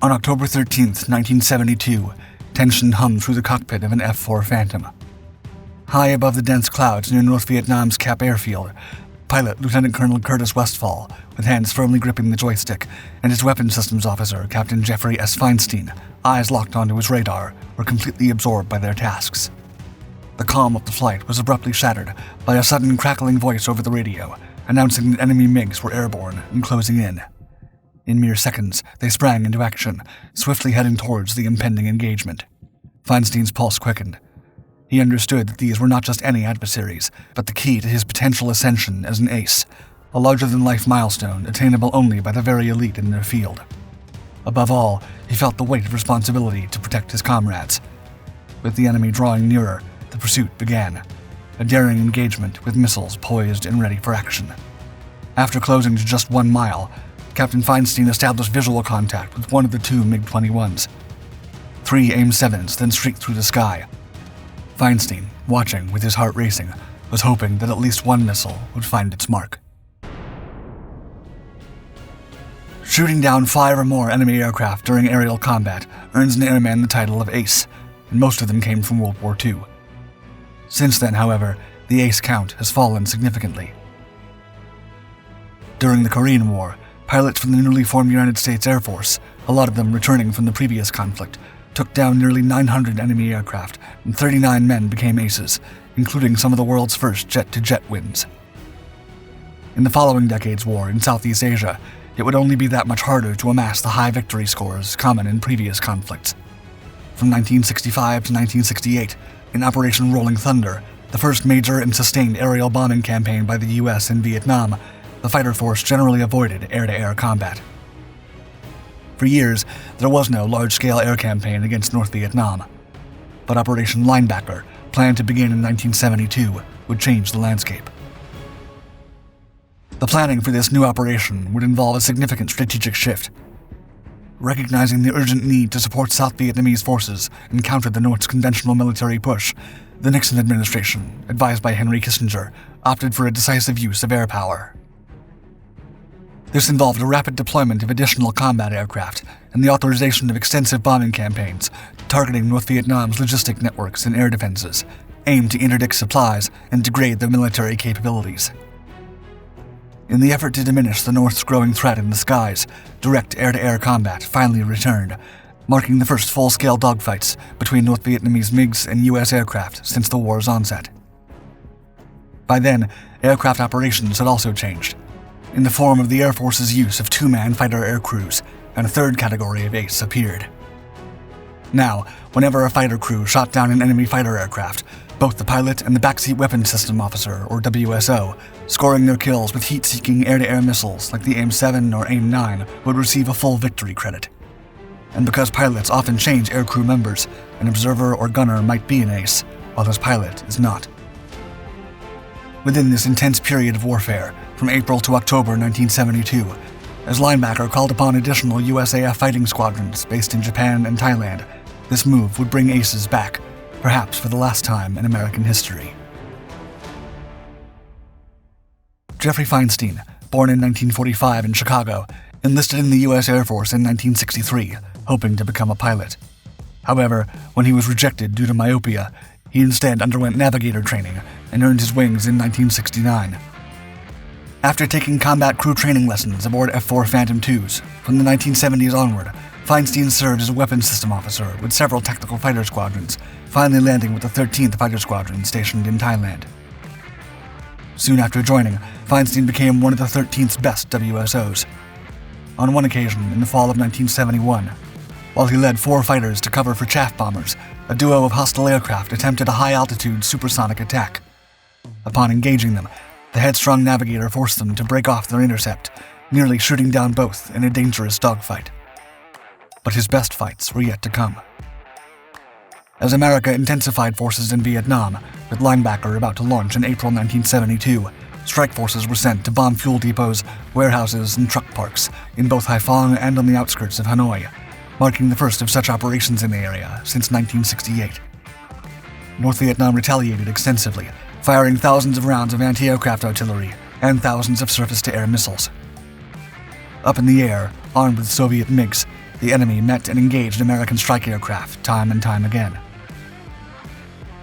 On October 13, 1972, tension hummed through the cockpit of an F-4 Phantom. High above the dense clouds near North Vietnam's Cap Airfield, pilot Lieutenant Colonel Curtis Westphal, with hands firmly gripping the joystick, and his weapons systems officer, Captain Jeffrey S. Feinstein, eyes locked onto his radar, were completely absorbed by their tasks. The calm of the flight was abruptly shattered by a sudden crackling voice over the radio, announcing that enemy MiGs were airborne and closing in. In mere seconds, they sprang into action, swiftly heading towards the impending engagement. Feinstein's pulse quickened. He understood that these were not just any adversaries, but the key to his potential ascension as an ace, a larger-than-life milestone attainable only by the very elite in their field. Above all, he felt the weight of responsibility to protect his comrades. With the enemy drawing nearer, the pursuit began, a daring engagement with missiles poised and ready for action. After closing to just 1 mile, Captain Feinstein established visual contact with one of the 2 MiG-21s. 3 AIM-7s then streaked through the sky. Feinstein, watching with his heart racing, was hoping that at least one missile would find its mark. Shooting down 5 or more enemy aircraft during aerial combat earns an airman the title of ace, and most of them came from World War II. Since then, however, the ace count has fallen significantly. During the Korean War, pilots from the newly formed United States Air Force, a lot of them returning from the previous conflict, took down nearly 900 enemy aircraft, and 39 men became aces, including some of the world's first jet-to-jet wins. In the following decade's war in Southeast Asia, it would only be that much harder to amass the high victory scores common in previous conflicts. From 1965 to 1968, in Operation Rolling Thunder, the first major and sustained aerial bombing campaign by the U.S. in Vietnam, the fighter force generally avoided air-to-air combat. For years, there was no large-scale air campaign against North Vietnam, but Operation Linebacker, planned to begin in 1972, would change the landscape. The planning for this new operation would involve a significant strategic shift. Recognizing the urgent need to support South Vietnamese forces and counter the North's conventional military push, the Nixon administration, advised by Henry Kissinger, opted for a decisive use of air power. This involved a rapid deployment of additional combat aircraft and the authorization of extensive bombing campaigns targeting North Vietnam's logistic networks and air defenses, aimed to interdict supplies and degrade their military capabilities. In the effort to diminish the North's growing threat in the skies, direct air-to-air combat finally returned, marking the first full-scale dogfights between North Vietnamese MiGs and U.S. aircraft since the war's onset. By then, aircraft operations had also changed, in the form of the Air Force's use of 2-man fighter air crews, and a third category of ace appeared. Now, whenever a fighter crew shot down an enemy fighter aircraft, both the pilot and the Backseat Weapons System Officer, or WSO, scoring their kills with heat-seeking air-to-air missiles like the AIM-7 or AIM-9, would receive a full victory credit. And because pilots often change aircrew members, an observer or gunner might be an ace, while his pilot is not. Within this intense period of warfare, from April to October 1972, as Linebacker called upon additional USAF fighting squadrons based in Japan and Thailand, this move would bring aces back, perhaps for the last time in American history. Jeffrey Feinstein, born in 1945 in Chicago, enlisted in the U.S. Air Force in 1963, hoping to become a pilot. However, when he was rejected due to myopia, he instead underwent navigator training and earned his wings in 1969. After taking combat crew training lessons aboard F-4 Phantom IIs, from the 1970s onward, Feinstein served as a weapons system officer with several tactical fighter squadrons, finally landing with the 13th Fighter Squadron stationed in Thailand. Soon after joining, Feinstein became one of the 13th's best WSOs. On one occasion, in the fall of 1971, while he led 4 fighters to cover for chaff bombers, a duo of hostile aircraft attempted a high-altitude supersonic attack. Upon engaging them, the headstrong navigator forced them to break off their intercept, nearly shooting down both in a dangerous dogfight. But his best fights were yet to come. As America intensified forces in Vietnam, with Linebacker about to launch in April 1972, strike forces were sent to bomb fuel depots, warehouses, and truck parks in both Haiphong and on the outskirts of Hanoi, marking the first of such operations in the area since 1968. North Vietnam retaliated extensively, firing thousands of rounds of anti-aircraft artillery and thousands of surface-to-air missiles. Up in the air, armed with Soviet MiGs, the enemy met and engaged American strike aircraft time and time again.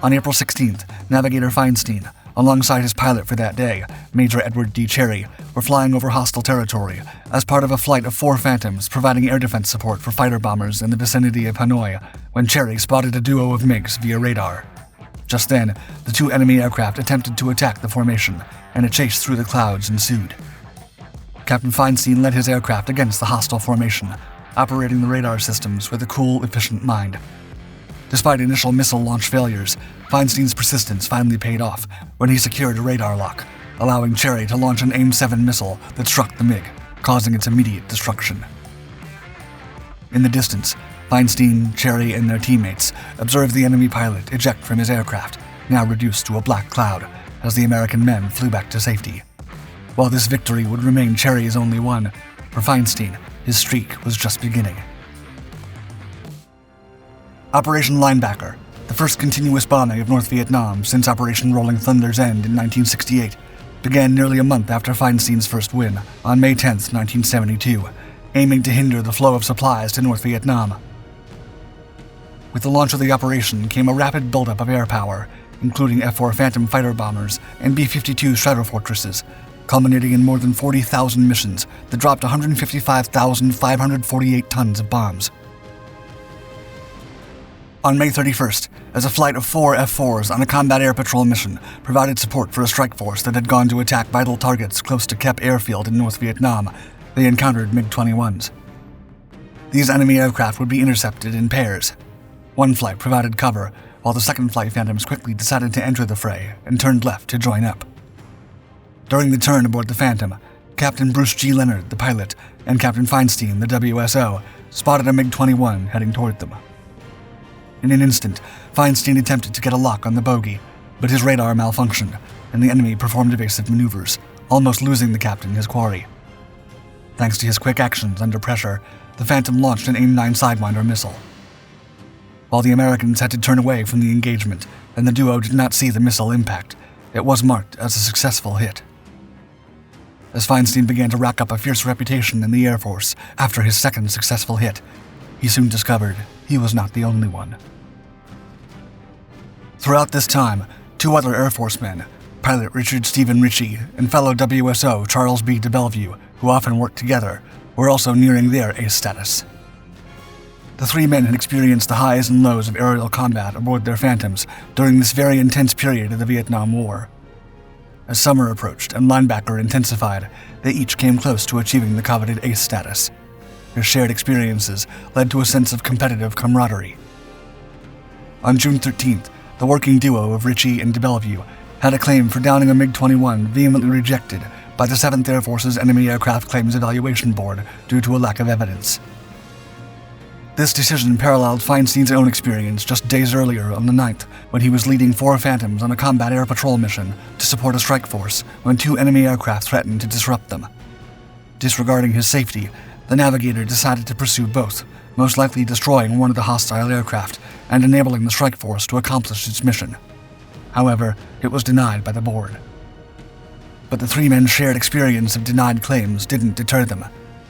On April 16th, Navigator Feinstein, alongside his pilot for that day, Major Edward D. Cherry, were flying over hostile territory as part of a flight of 4 Phantoms providing air defense support for fighter bombers in the vicinity of Hanoi when Cherry spotted a duo of MiGs via radar. Just then, the 2 enemy aircraft attempted to attack the formation, and a chase through the clouds ensued. Captain Feinstein led his aircraft against the hostile formation, operating the radar systems with a cool, efficient mind. Despite initial missile launch failures, Feinstein's persistence finally paid off when he secured a radar lock, allowing Cherry to launch an AIM-7 missile that struck the MiG, causing its immediate destruction. In the distance, Feinstein, Cherry, and their teammates observed the enemy pilot eject from his aircraft, now reduced to a black cloud, as the American men flew back to safety. While this victory would remain Cherry's only one, for Feinstein, his streak was just beginning. Operation Linebacker, the first continuous bombing of North Vietnam since Operation Rolling Thunder's end in 1968, began nearly a month after Feinstein's first win, on May 10, 1972, aiming to hinder the flow of supplies to North Vietnam. With the launch of the operation came a rapid buildup of air power, including F-4 Phantom fighter bombers and B-52 Stratofortresses, culminating in more than 40,000 missions that dropped 155,548 tons of bombs. On May 31st, as a flight of 4 F-4s on a combat air patrol mission provided support for a strike force that had gone to attack vital targets close to Kep airfield in North Vietnam, they encountered MiG-21s. These enemy aircraft would be intercepted in pairs. One flight provided cover, while the second flight Phantoms quickly decided to enter the fray and turned left to join up. During the turn aboard the Phantom, Captain Bruce G. Leonard, the pilot, and Captain Feinstein, the WSO, spotted a MiG-21 heading toward them. In an instant, Feinstein attempted to get a lock on the bogey, but his radar malfunctioned, and the enemy performed evasive maneuvers, almost losing the captain his quarry. Thanks to his quick actions under pressure, the Phantom launched an AIM-9 Sidewinder missile. While the Americans had to turn away from the engagement, and the duo did not see the missile impact, it was marked as a successful hit. As Feinstein began to rack up a fierce reputation in the Air Force after his second successful hit, he soon discovered he was not the only one. Throughout this time, 2 other Air Force men, pilot Richard Stephen Ritchie and fellow WSO Charles B. de Bellevue, who often worked together, were also nearing their ace status. The 3 men had experienced the highs and lows of aerial combat aboard their Phantoms during this very intense period of the Vietnam War. As summer approached and Linebacker intensified, they each came close to achieving the coveted ace status. Their shared experiences led to a sense of competitive camaraderie. On June 13th, the working duo of Ritchie and de Bellevue had a claim for downing a MiG-21 vehemently rejected by the 7th Air Force's Enemy Aircraft Claims Evaluation Board due to a lack of evidence. This decision paralleled Feinstein's own experience just days earlier on the 9th, when he was leading 4 Phantoms on a combat air patrol mission to support a strike force when 2 enemy aircraft threatened to disrupt them. Disregarding his safety, the Navigator decided to pursue both, most likely destroying one of the hostile aircraft and enabling the strike force to accomplish its mission. However, it was denied by the board. But the 3 men's shared experience of denied claims didn't deter them.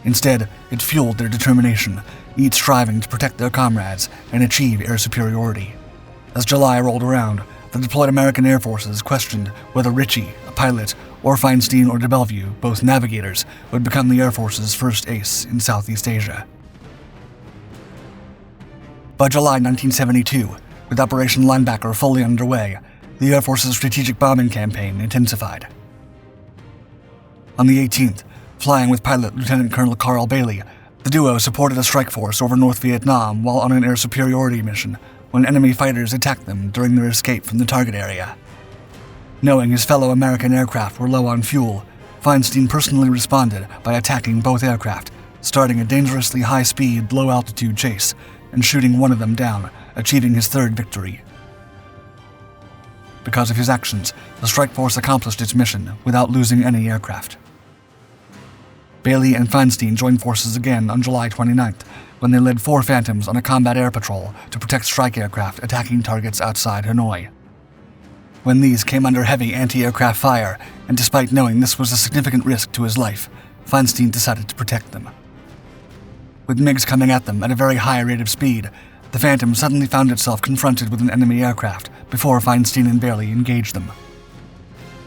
Instead, it fueled their determination, each striving to protect their comrades and achieve air superiority. As July rolled around, the deployed American Air Forces questioned whether Ritchie, a pilot, or Feinstein or de Bellevue, both navigators, would become the Air Force's first ace in Southeast Asia. By July 1972, with Operation Linebacker fully underway, the Air Force's strategic bombing campaign intensified. On the 18th, flying with pilot Lieutenant Colonel Carl Bailey, the duo supported a strike force over North Vietnam while on an air superiority mission when enemy fighters attacked them during their escape from the target area. Knowing his fellow American aircraft were low on fuel, Feinstein personally responded by attacking both aircraft, starting a dangerously high-speed, low-altitude chase and shooting one of them down, achieving his 3rd victory. Because of his actions, the strike force accomplished its mission without losing any aircraft. Bailey and Feinstein joined forces again on July 29th, when they led 4 Phantoms on a combat air patrol to protect strike aircraft attacking targets outside Hanoi. When these came under heavy anti-aircraft fire, and despite knowing this was a significant risk to his life, Feinstein decided to protect them. With MiGs coming at them at a very high rate of speed, the Phantom suddenly found itself confronted with an enemy aircraft before Feinstein and Bailey engaged them.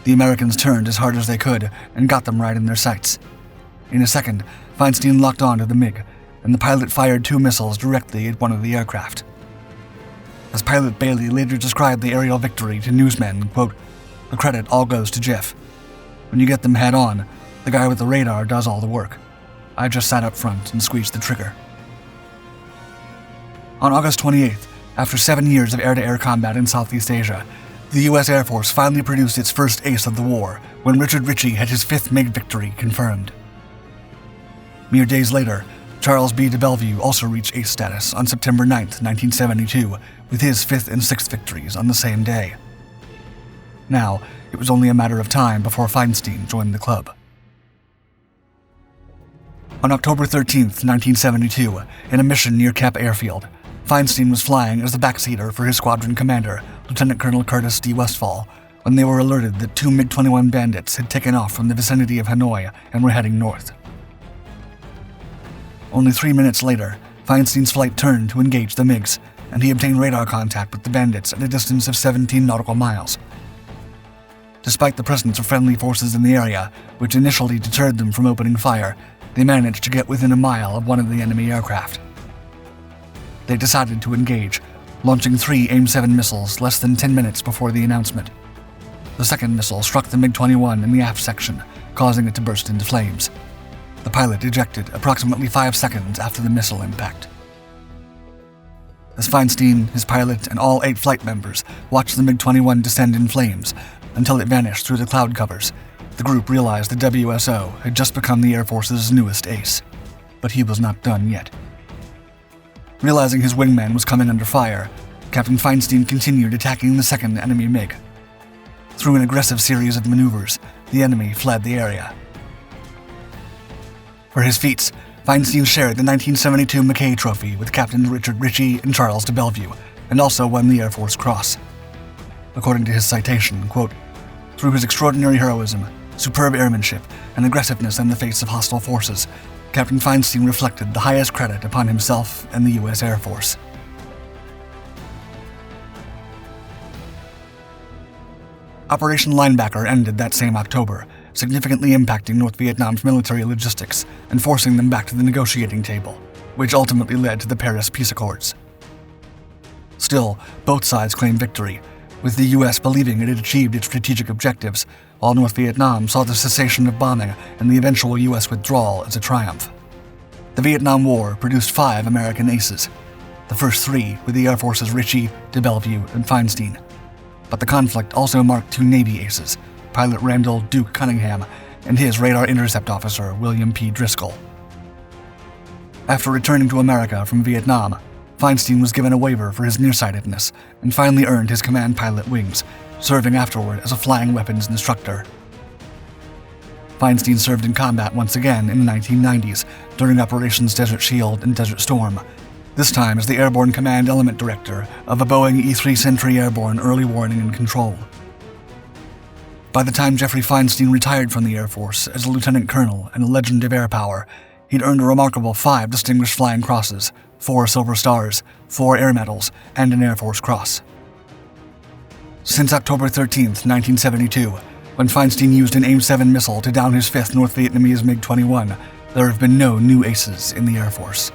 The Americans turned as hard as they could and got them right in their sights. In a second, Feinstein locked onto the MiG, and the pilot fired 2 missiles directly at one of the aircraft. As Pilot Bailey later described the aerial victory to newsmen, quote, "The credit all goes to Jeff. When you get them head on, the guy with the radar does all the work. I just sat up front and squeezed the trigger." On August 28th, after 7 years of air-to-air combat in Southeast Asia, the U.S. Air Force finally produced its first ace of the war when Richard Ritchie had his 5th MiG victory confirmed. Mere days later, Charles B. de Bellevue also reached ace status on September 9, 1972, with his 5th and 6th victories on the same day. Now, it was only a matter of time before Feinstein joined the club. On October 13, 1972, in a mission near Cap Airfield, Feinstein was flying as the backseater for his squadron commander, Lieutenant Colonel Curtis Westphal, when they were alerted that 2 MiG-21 bandits had taken off from the vicinity of Hanoi and were heading north. Only 3 minutes later, Feinstein's flight turned to engage the MiGs, and he obtained radar contact with the bandits at a distance of 17 nautical miles. Despite the presence of friendly forces in the area, which initially deterred them from opening fire, they managed to get within a mile of one of the enemy aircraft. They decided to engage, launching 3 AIM-7 missiles less than 10 minutes before the announcement. The second missile struck the MiG-21 in the aft section, causing it to burst into flames. The pilot ejected approximately 5 seconds after the missile impact. As Feinstein, his pilot, and all 8 flight members watched the MiG-21 descend in flames until it vanished through the cloud covers, the group realized the WSO had just become the Air Force's newest ace. But he was not done yet. Realizing his wingman was coming under fire, Captain Feinstein continued attacking the second enemy MiG. Through an aggressive series of maneuvers, the enemy fled the area. For his feats, Feinstein shared the 1972 Mackay Trophy with Captains Richard Ritchie and Charles de Bellevue, and also won the Air Force Cross. According to his citation, quote, "Through his extraordinary heroism, superb airmanship, and aggressiveness in the face of hostile forces, Captain Feinstein reflected the highest credit upon himself and the U.S. Air Force." Operation Linebacker ended that same October, significantly impacting North Vietnam's military logistics and forcing them back to the negotiating table, which ultimately led to the Paris Peace Accords. Still, both sides claimed victory, with the U.S. believing it had achieved its strategic objectives, while North Vietnam saw the cessation of bombing and the eventual U.S. withdrawal as a triumph. The Vietnam War produced 5 American aces, the first 3 with the Air Force's Ritchie, de Bellevue, and Feinstein. But the conflict also marked 2 Navy aces, Pilot Randall Duke Cunningham and his radar intercept officer William P. Driscoll. After returning to America from Vietnam, Feinstein was given a waiver for his nearsightedness and finally earned his command pilot wings, serving afterward as a flying weapons instructor. Feinstein served in combat once again in the 1990s during Operations Desert Shield and Desert Storm, this time as the Airborne Command Element Director of a Boeing E-3 Sentry Airborne Early Warning and Control. By the time Jeffrey Feinstein retired from the Air Force as a lieutenant colonel and a legend of air power, he'd earned a remarkable 5 Distinguished Flying Crosses, 4 Silver Stars, 4 Air Medals, and an Air Force Cross. Since October 13, 1972, when Feinstein used an AIM-7 missile to down his 5th North Vietnamese MiG-21, there have been no new aces in the Air Force.